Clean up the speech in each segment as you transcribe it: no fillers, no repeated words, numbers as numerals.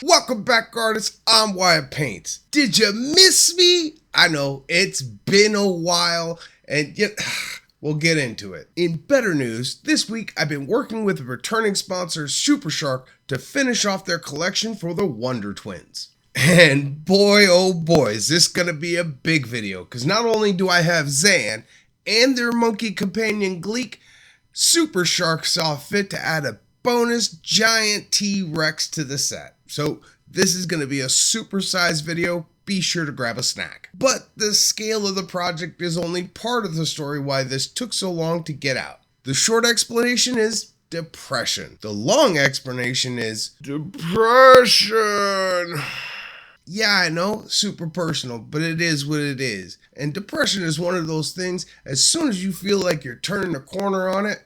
Welcome back, artists. I'm Wyatt Paints. Did you miss me? I know, it's been a while, and yet we'll get into it. In better news, this week I've been working with a returning sponsor, SuperShark, to finish off their collection for the Wonder Twins. And boy, oh boy, is this gonna be a big video, because not only do I have Zan and their monkey companion Gleek, SuperShark saw fit to add a bonus giant T-rex to the set. So this is going to be a supersized video. Be sure to grab a snack. But the scale of the project is only part of the story why this took so long to get out. The short explanation is depression. The long explanation is depression. Yeah, I know, super personal, but it is what it is. And depression is one of those things, as soon as you feel like you're turning a corner on it,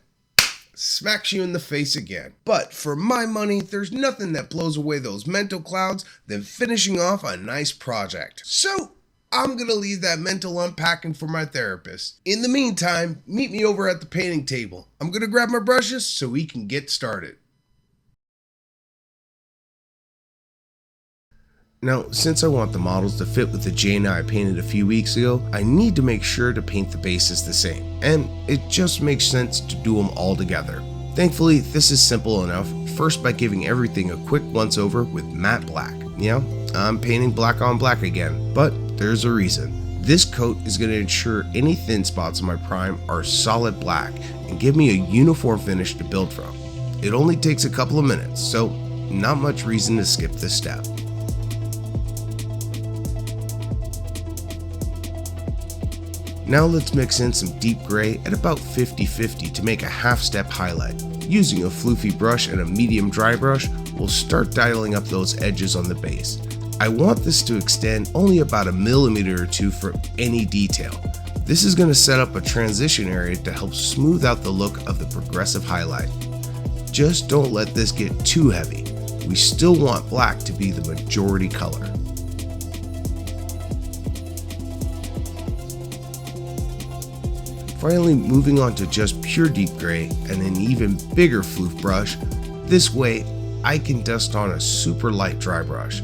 smacks you in the face again. But for my money, there's nothing that blows away those mental clouds than finishing off a nice project. So I'm gonna leave that mental unpacking for my therapist. In the meantime, meet me over at the painting table. I'm gonna grab my brushes so we can get started. Now, since I want the models to fit with the Jaina I painted a few weeks ago, I need to make sure to paint the bases the same, and it just makes sense to do them all together. Thankfully, this is simple enough, first by giving everything a quick once over with matte black. Yeah, I'm painting black on black again, but there's a reason. This coat is going to ensure any thin spots on my prime are solid black and give me a uniform finish to build from. It only takes a couple of minutes, so not much reason to skip this step. Now let's mix in some deep gray at about 50-50 to make a half step highlight. Using a floofy brush and a medium dry brush, we'll start dialing up those edges on the base. I want this to extend only about a millimeter or two for any detail. This is going to set up a transition area to help smooth out the look of the progressive highlight. Just don't let this get too heavy. We still want black to be the majority color. Finally, moving on to just pure deep gray and an even bigger floof brush. This way, I can dust on a super light dry brush.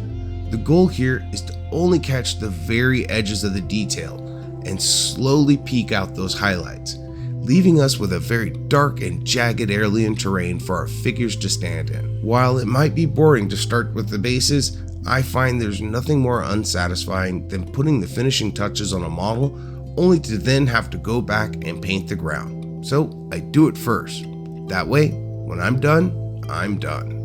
The goal here is to only catch the very edges of the detail and slowly peek out those highlights, leaving us with a very dark and jagged alien terrain for our figures to stand in. While it might be boring to start with the bases, I find there's nothing more unsatisfying than putting the finishing touches on a model only to then have to go back and paint the ground. So I do it first. That way, when I'm done, I'm done.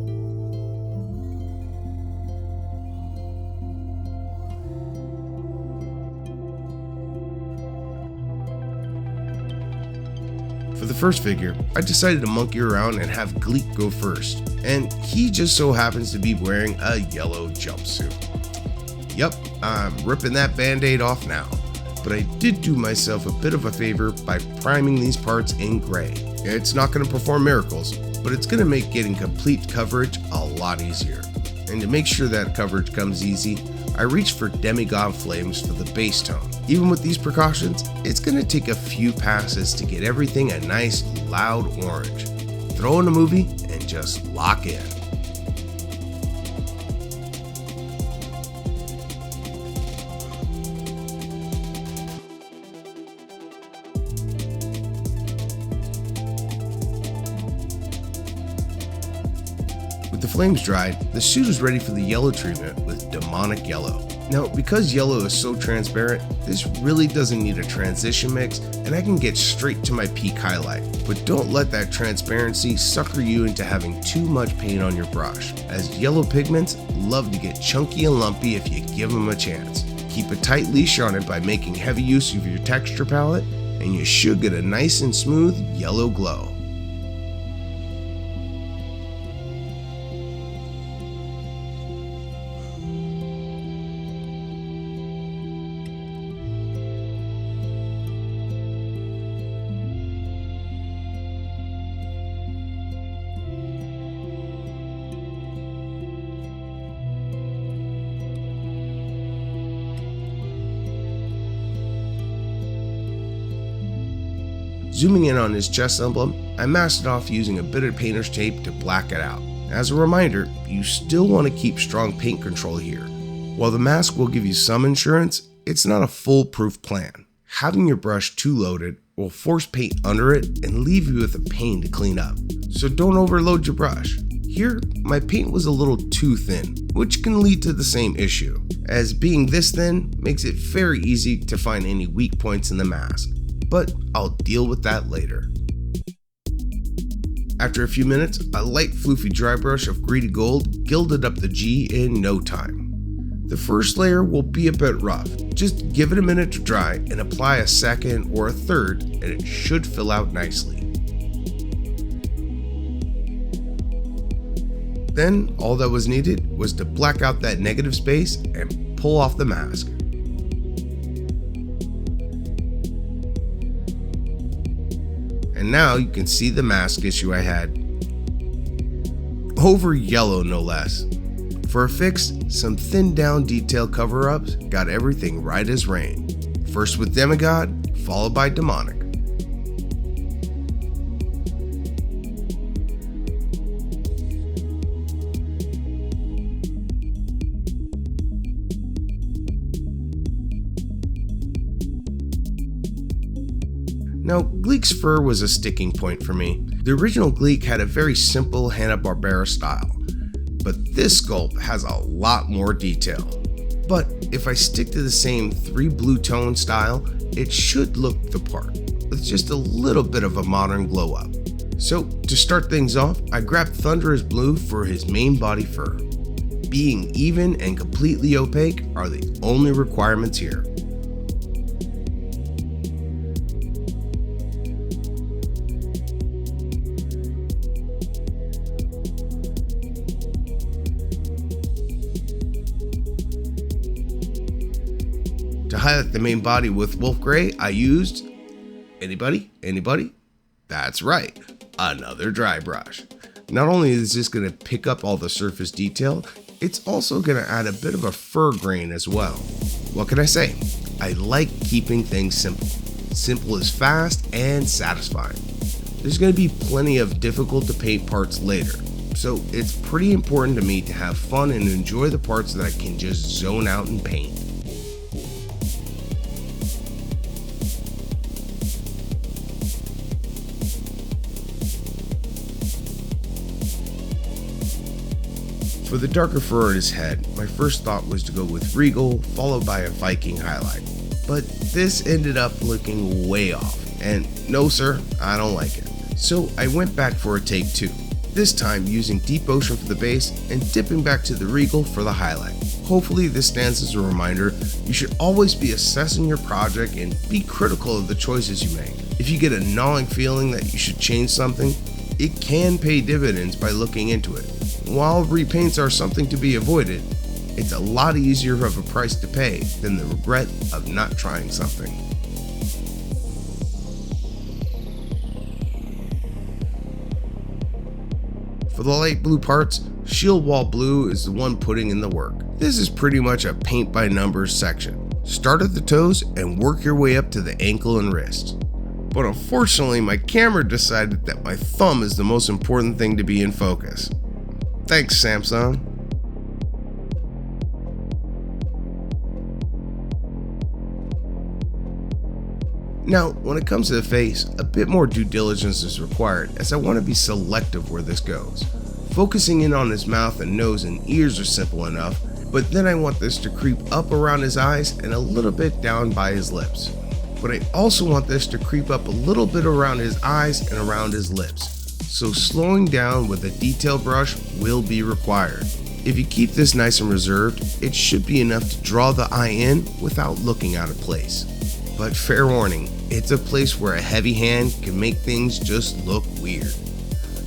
For the first figure, I decided to monkey around and have Gleek go first, and he just so happens to be wearing a yellow jumpsuit. Yep, I'm ripping that band-aid off now. But I did do myself a bit of a favor by priming these parts in gray. It's not going to perform miracles, but it's going to make getting complete coverage a lot easier. And to make sure that coverage comes easy, I reached for demigod flames for the base tone. Even with these precautions, it's going to take a few passes to get everything a nice loud orange. Throw in a movie and just lock in. With the flames dried, the suit is ready for the yellow treatment with demonic yellow. Now, because yellow is so transparent, this really doesn't need a transition mix, and I can get straight to my peak highlight. But don't let that transparency sucker you into having too much paint on your brush, as yellow pigments love to get chunky and lumpy if you give them a chance. Keep a tight leash on it by making heavy use of your texture palette, and you should get a nice and smooth yellow glow. Zooming in on his chest emblem, I masked it off using a bit of painter's tape to black it out. As a reminder, you still want to keep strong paint control here. While the mask will give you some insurance, it's not a foolproof plan. Having your brush too loaded will force paint under it and leave you with a pain to clean up. So don't overload your brush. Here, my paint was a little too thin, which can lead to the same issue, as being this thin makes it very easy to find any weak points in the mask. But I'll deal with that later. After a few minutes, a light floofy dry brush of greedy gold gilded up the G in no time. The first layer will be a bit rough. Just give it a minute to dry and apply a second or a third and it should fill out nicely. Then all that was needed was to black out that negative space and pull off the mask. And now you can see the mask issue I had. Over yellow no less. For a fix, some thinned down detail cover-ups got everything right as rain. First with Demigod, followed by Demonic. Now, Gleek's Fur was a sticking point for me. The original Gleek had a very simple Hanna-Barbera style, but this sculpt has a lot more detail. But if I stick to the same 3 blue tone style, it should look the part, with just a little bit of a modern glow up. So to start things off, I grabbed Thunderous Blue for his main body fur. Being even and completely opaque are the only requirements here. To highlight the main body with Wolf Gray, I used, anybody? That's right, another dry brush. Not only is this going to pick up all the surface detail, it's also going to add a bit of a fur grain as well. What can I say? I like keeping things simple. Simple is fast and satisfying. There's going to be plenty of difficult to paint parts later, so it's pretty important to me to have fun and enjoy the parts that I can just zone out and paint. For the darker fur on his head, my first thought was to go with Regal, followed by a Viking highlight. But this ended up looking way off, and no sir, I don't like it. So I went back for a take 2, this time using Deep Ocean for the base and dipping back to the Regal for the highlight. Hopefully this stands as a reminder, you should always be assessing your project and be critical of the choices you make. If you get a gnawing feeling that you should change something, it can pay dividends by looking into it. While repaints are something to be avoided, it's a lot easier of a price to pay than the regret of not trying something. For the light blue parts, Shield Wall Blue is the one putting in the work. This is pretty much a paint by numbers section. Start at the toes and work your way up to the ankle and wrist. But unfortunately, my camera decided that my thumb is the most important thing to be in focus. Thanks, Samsung. Now, when it comes to the face, a bit more due diligence is required as I want to be selective where this goes. Focusing in on his mouth and nose and ears are simple enough, but then I want this to creep up around his eyes and a little bit down by his lips. But I also want this to creep up a little bit around his eyes and around his lips. So slowing down with a detail brush will be required. If you keep this nice and reserved, it should be enough to draw the eye in without looking out of place. But fair warning, it's a place where a heavy hand can make things just look weird.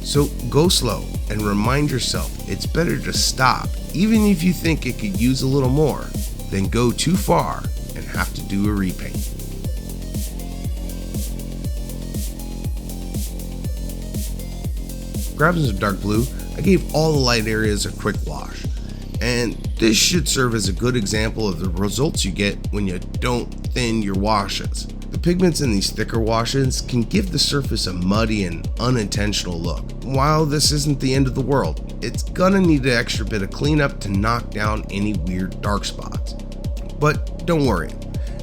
So go slow and remind yourself it's better to stop, even if you think it could use a little more, than go too far and have to do a repaint. Grabbing some dark blue, I gave all the light areas a quick wash, and this should serve as a good example of the results you get when you don't thin your washes. The pigments in these thicker washes can give the surface a muddy and unintentional look. While this isn't the end of the world, it's gonna need an extra bit of cleanup to knock down any weird dark spots. But don't worry,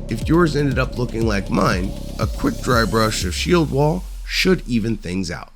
if yours ended up looking like mine, a quick dry brush of shield wall should even things out.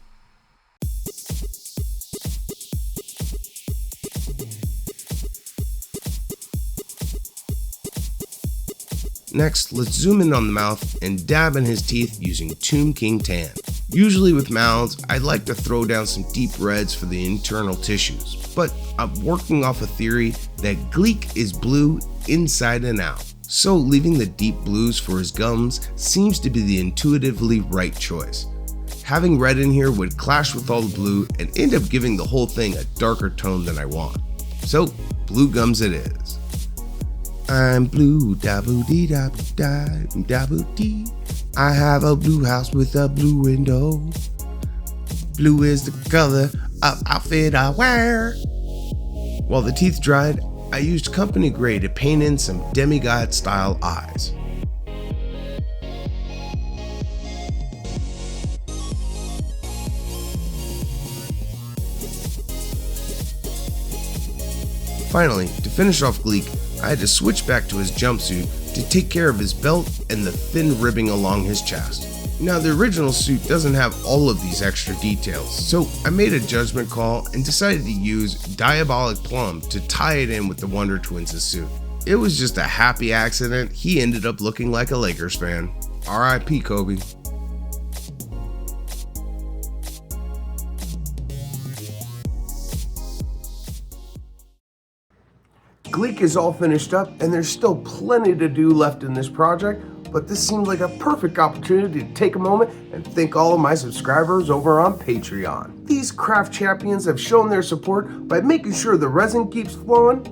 Next, let's zoom in on the mouth and dab in his teeth using Tomb King Tan. Usually with mouths, I like to throw down some deep reds for the internal tissues, but I'm working off a theory that Gleek is blue inside and out. So leaving the deep blues for his gums seems to be the intuitively right choice. Having red in here would clash with all the blue and end up giving the whole thing a darker tone than I want. So blue gums it is. I'm blue, da-boo-dee, da-boo-da, da-boo-dee. I have a blue house with a blue window. Blue is the color of outfit I wear. While the teeth dried, I used company gray to paint in some demigod style eyes. Finally, to finish off Gleek, I had to switch back to his jumpsuit to take care of his belt and the thin ribbing along his chest. Now the original suit doesn't have all of these extra details, so I made a judgment call and decided to use Diabolic Plum to tie it in with the Wonder Twins' suit. It was just a happy accident, he ended up looking like a Lakers fan. R.I.P. Kobe. Gleek is all finished up and there's still plenty to do left in this project, but this seemed like a perfect opportunity to take a moment and thank all of my subscribers over on Patreon. These craft champions have shown their support by making sure the resin keeps flowing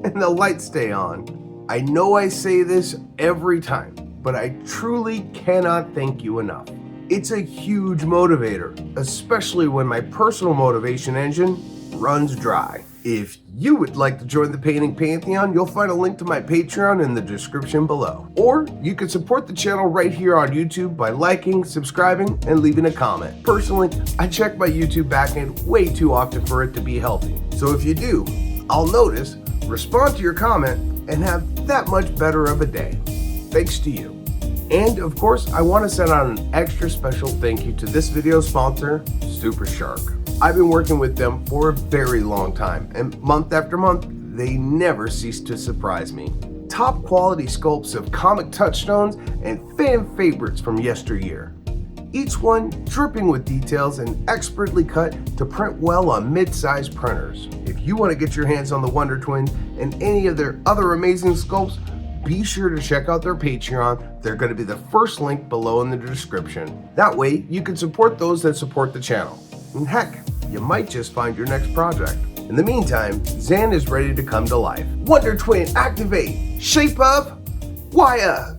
and the lights stay on. I know I say this every time, but I truly cannot thank you enough. It's a huge motivator, especially when my personal motivation engine runs dry. If you would like to join the Painting Pantheon, you'll find a link to my Patreon in the description below. Or you can support the channel right here on YouTube by liking, subscribing, and leaving a comment. Personally, I check my YouTube backend way too often for it to be healthy. So if you do, I'll notice, respond to your comment, and have that much better of a day. Thanks to you. And of course, I want to send out an extra special thank you to this video sponsor, SuperShark. I've been working with them for a very long time, and month after month, they never cease to surprise me. Top quality sculpts of comic touchstones and fan favorites from yesteryear. Each one dripping with details and expertly cut to print well on mid-sized printers. If you want to get your hands on the Wonder Twins and any of their other amazing sculpts, be sure to check out their Patreon. They're going to be the first link below in the description. That way, you can support those that support the channel. And heck, you might just find your next project. In the meantime, Zan is ready to come to life. Wonder Twin, activate! Shape up! Wire!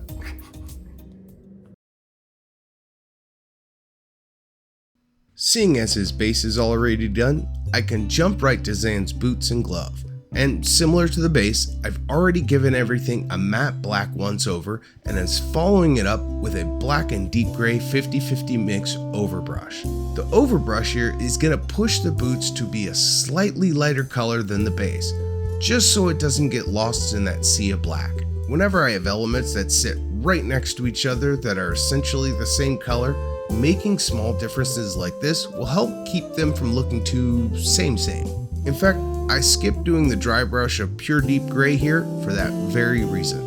Seeing as his base is already done, I can jump right to Zan's boots and glove. And similar to the base, I've already given everything a matte black once over and is following it up with a black and deep gray 50-50 mix overbrush. The overbrush here is going to push the boots to be a slightly lighter color than the base, just so it doesn't get lost in that sea of black. Whenever I have elements that sit right next to each other that are essentially the same color, making small differences like this will help keep them from looking too same. In fact, I skipped doing the dry brush of pure deep gray here for that very reason.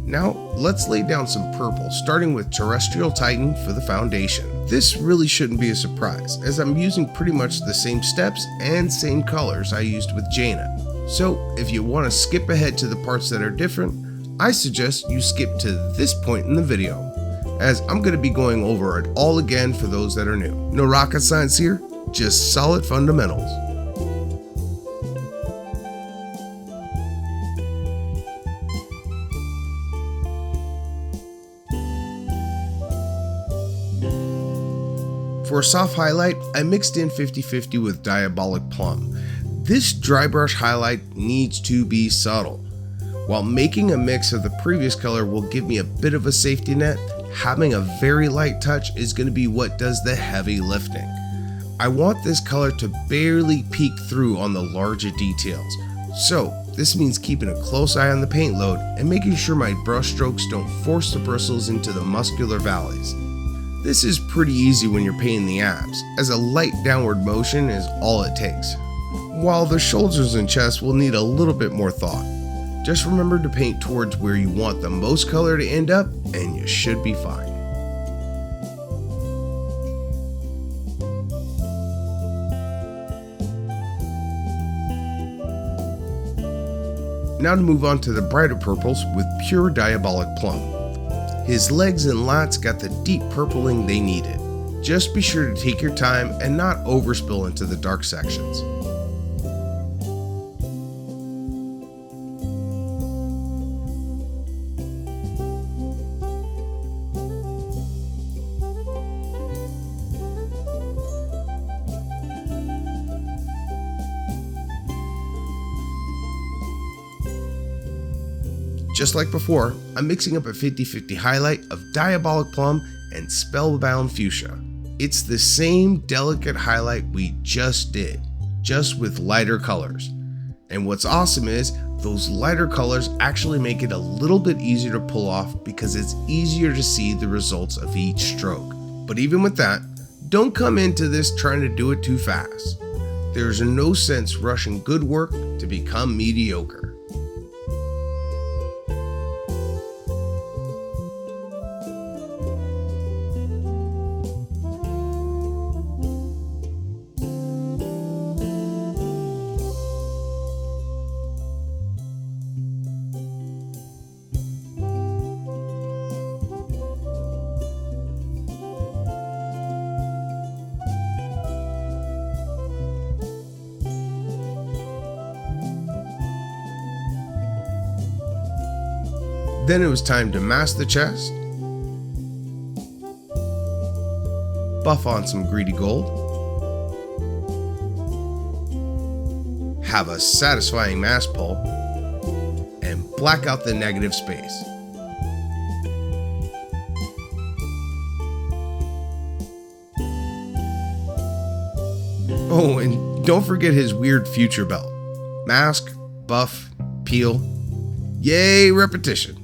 Now let's lay down some purple, starting with Terrestrial Titan for the foundation. This really shouldn't be a surprise, as I'm using pretty much the same steps and same colors I used with Jaina. So if you want to skip ahead to the parts that are different, I suggest you skip to this point in the video, as I'm going to be going over it all again for those that are new. No rocket science here, just solid fundamentals. For a soft highlight, I mixed in 50-50 with Diabolic Plum. This dry brush highlight needs to be subtle. While making a mix of the previous color will give me a bit of a safety net, having a very light touch is going to be what does the heavy lifting. I want this color to barely peek through on the larger details. So this means keeping a close eye on the paint load and making sure my brush strokes don't force the bristles into the muscular valleys. This is pretty easy when you're painting the abs, as a light downward motion is all it takes. While the shoulders and chest will need a little bit more thought. Just remember to paint towards where you want the most color to end up and you should be fine. Now to move on to the brighter purples with pure Diabolic Plum. His legs and lats got the deep purpling they needed. Just be sure to take your time and not overspill into the dark sections. Just like before, I'm mixing up a 50-50 highlight of Diabolic Plum and Spellbound Fuchsia. It's the same delicate highlight we just did, just with lighter colors. And what's awesome is, those lighter colors actually make it a little bit easier to pull off because it's easier to see the results of each stroke. But even with that, don't come into this trying to do it too fast. There's no sense rushing good work to become mediocre. Then it was time to mask the chest, buff on some greedy gold, have a satisfying mask pull, and black out the negative space. Oh, and don't forget his weird future belt. Mask, buff, peel, yay repetition.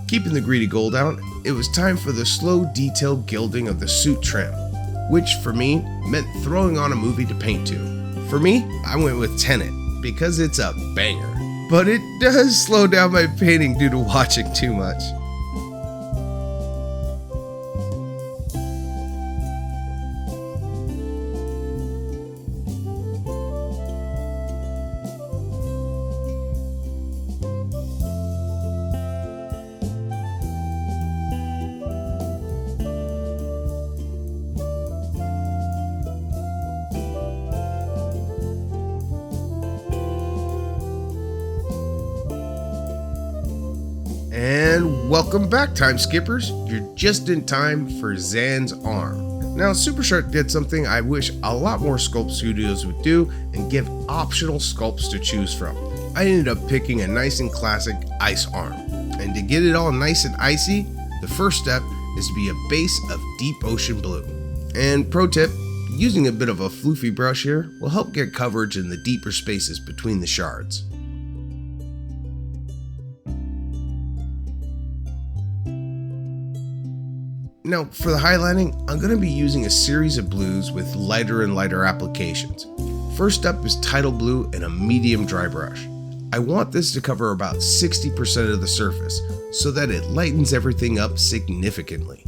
Keeping the greedy gold out, it was time for the slow detailed gilding of the suit trim, which for me meant throwing on a movie to paint to. For me, I went with Tenet because it's a banger, but it does slow down my painting due to watching too much. And welcome back, time skippers. You're just in time for Zan's arm. Now, SuperShark did something I wish a lot more sculpt studios would do and give optional sculpts to choose from. I ended up picking a nice and classic ice arm. And to get it all nice and icy, the first step is to be a base of deep ocean blue. And pro tip, using a bit of a floofy brush here will help get coverage in the deeper spaces between the shards. Now, for the highlighting, I'm going to be using a series of blues with lighter and lighter applications. First up is Tidal Blue and a medium dry brush. I want this to cover about 60% of the surface, so that it lightens everything up significantly.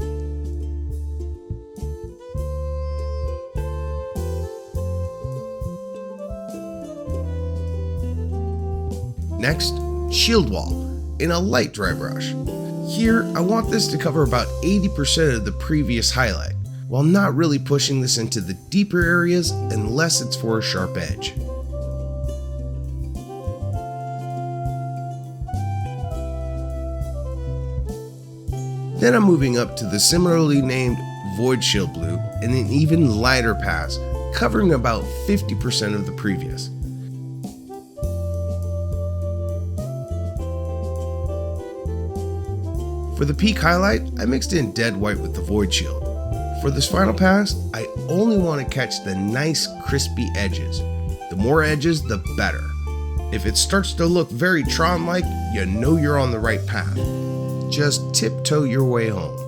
Next, Shield Wall in a light dry brush. Here, I want this to cover about 80% of the previous highlight, while not really pushing this into the deeper areas unless it's for a sharp edge. Then I'm moving up to the similarly named Void Shield Blue in an even lighter pass, covering about 50% of the previous. For the peak highlight, I mixed in dead white with the Void Shield. For this final pass, I only want to catch the nice crispy edges. The more edges, the better. If it starts to look very Tron-like, you know you're on the right path. Just tiptoe your way home.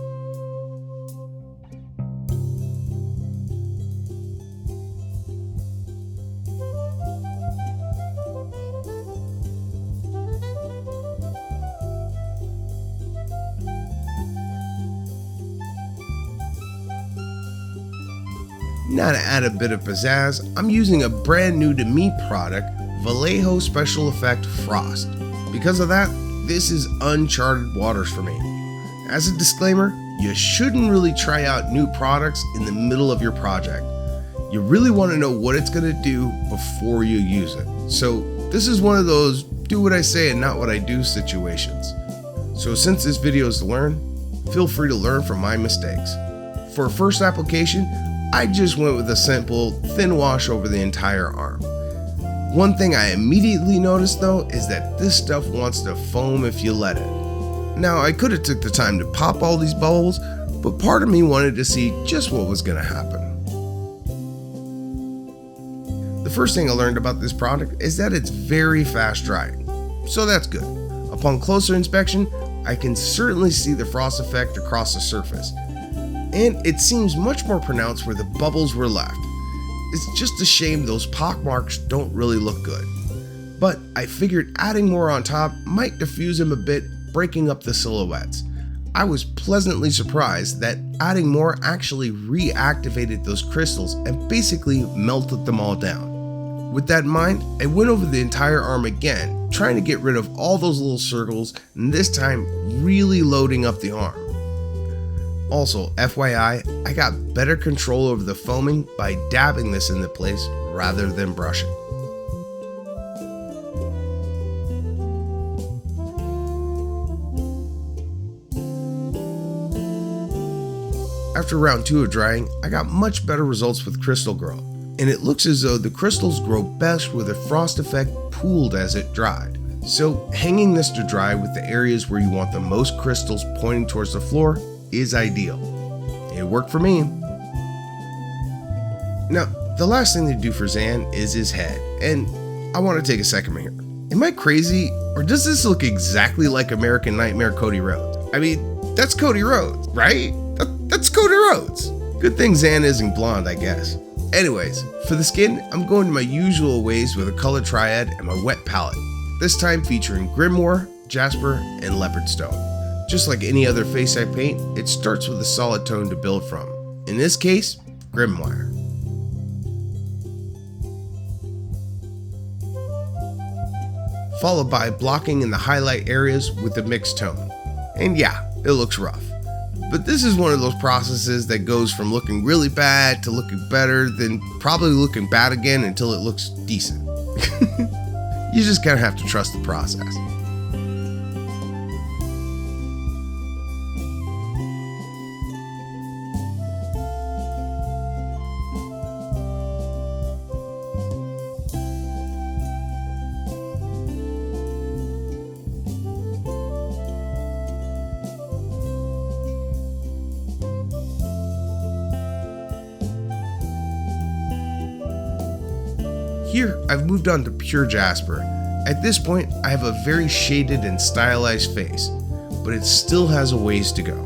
Now to add a bit of pizzazz, I'm using a brand new to me product, Vallejo Special Effect Frost. Because of that, this is uncharted waters for me. As a disclaimer, you shouldn't really try out new products in the middle of your project. You really want to know what it's going to do before you use it. So this is one of those do what I say and not what I do situations. So since this video is to learn, feel free to learn from my mistakes. For a first application, I just went with a simple thin wash over the entire arm. One thing I immediately noticed though is that this stuff wants to foam if you let it. Now I could have took the time to pop all these bubbles, but part of me wanted to see just what was going to happen. The first thing I learned about this product is that it's very fast drying, so that's good. Upon closer inspection, I can certainly see the frost effect across the surface, and it seems much more pronounced where the bubbles were left. It's just a shame those pock marks don't really look good. But I figured adding more on top might diffuse them a bit, breaking up the silhouettes. I was pleasantly surprised that adding more actually reactivated those crystals and basically melted them all down. With that in mind, I went over the entire arm again, trying to get rid of all those little circles, and this time really loading up the arm. Also, FYI, I got better control over the foaming by dabbing this into place rather than brushing. After round 2 of drying, I got much better results with crystal growth, and it looks as though the crystals grow best with the frost effect pooled as it dried. So hanging this to dry with the areas where you want the most crystals pointing towards the floor is ideal. It worked for me. Now, the last thing to do for Zan is his head, and I want to take a second here. Am I crazy, or does this look exactly like American Nightmare Cody Rhodes? I mean, that's Cody Rhodes, right? That's Cody Rhodes. Good thing Zan isn't blonde, I guess. Anyways, for the skin, I'm going to my usual ways with a color triad and my wet palette, this time featuring Grimoire, Jasper, and Leopard Stone. Just like any other face I paint, it starts with a solid tone to build from. In this case, Grimoire. Followed by blocking in the highlight areas with a mixed tone. And yeah, it looks rough. But this is one of those processes that goes from looking really bad to looking better, then probably looking bad again until it looks decent. You just kind of have to trust the process. Here, I've moved on to pure Jasper. At this point, I have a very shaded and stylized face, but it still has a ways to go.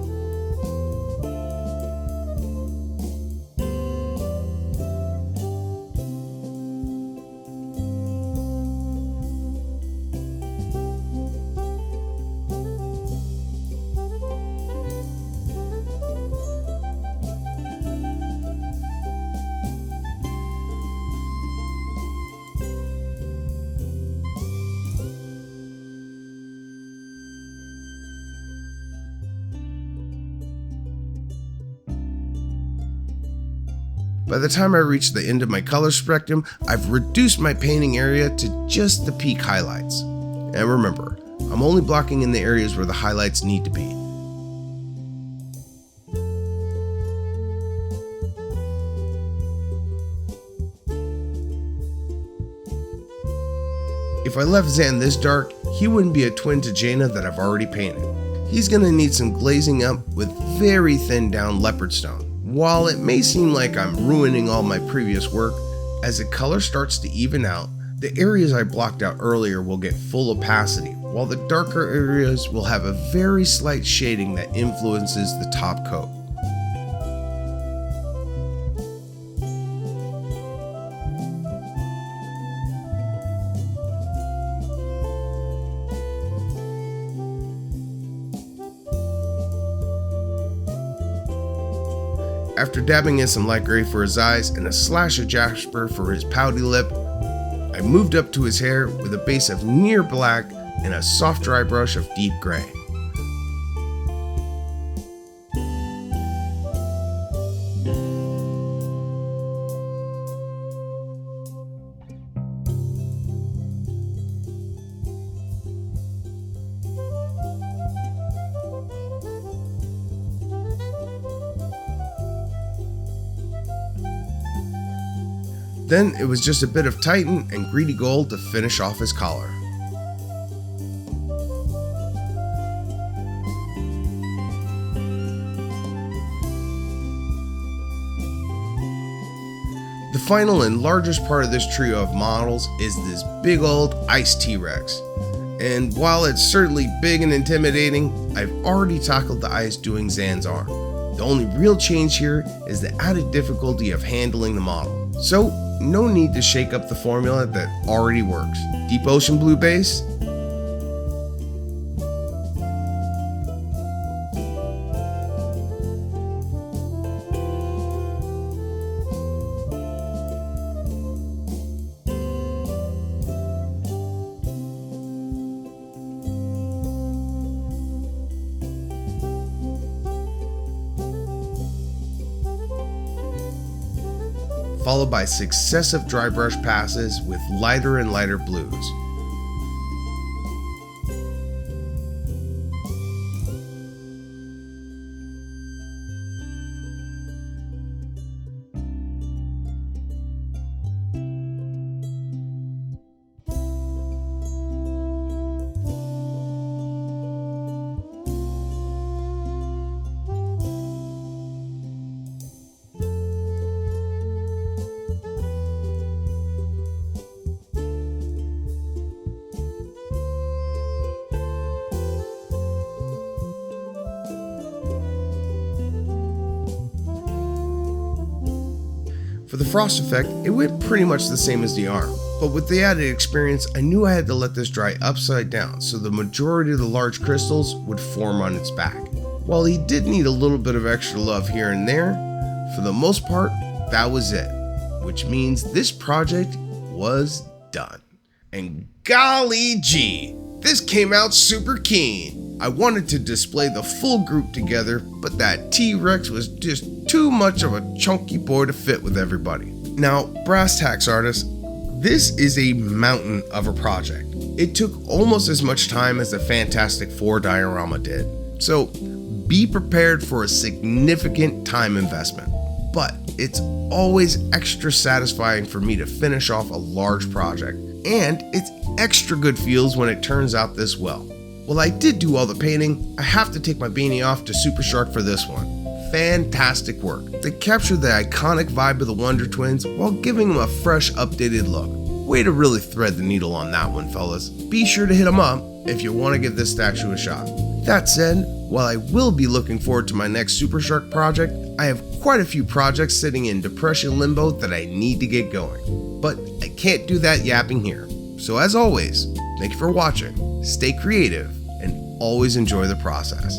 By the time I reach the end of my color spectrum, I've reduced my painting area to just the peak highlights. And remember, I'm only blocking in the areas where the highlights need to be. If I left Zan this dark, he wouldn't be a twin to Jaina that I've already painted. He's gonna need some glazing up with very thin down leopard stone. While it may seem like I'm ruining all my previous work, as the color starts to even out, the areas I blocked out earlier will get full opacity, while the darker areas will have a very slight shading that influences the top coat. After dabbing in some light gray for his eyes and a slash of jasper for his pouty lip, I moved up to his hair with a base of near black and a soft dry brush of deep gray. Then it was just a bit of Titan and greedy gold to finish off his collar. The final and largest part of this trio of models is this big old Ice T-rex. And while it's certainly big and intimidating, I've already tackled the eyes doing Zan's arm. The only real change here is the added difficulty of handling the model. So, no need to shake up the formula that already works. Deep ocean blue base, followed by successive dry brush passes with lighter and lighter blues. For the frost effect, it went pretty much the same as the arm, but with the added experience, I knew I had to let this dry upside down so the majority of the large crystals would form on its back. While he did need a little bit of extra love here and there, for the most part, that was it, which means this project was done. And golly gee, this came out super keen. I wanted to display the full group together, but that T-Rex was just too much of a chunky boy to fit with everybody. Now, brass tacks artists, this is a mountain of a project. It took almost as much time as the Fantastic Four diorama did. So be prepared for a significant time investment, but it's always extra satisfying for me to finish off a large project, and it's extra good feels when it turns out this well. While I did do all the painting, I have to take my beanie off to SuperShark for this one. Fantastic work. They captured the iconic vibe of the Wonder Twins while giving them a fresh, updated look. Way to really thread the needle on that one, fellas. Be sure to hit them up if you want to give this statue a shot. That said, while I will be looking forward to my next SuperShark project, I have quite a few projects sitting in depression limbo that I need to get going. But I can't do that yapping here. So as always, thank you for watching, stay creative, and always enjoy the process.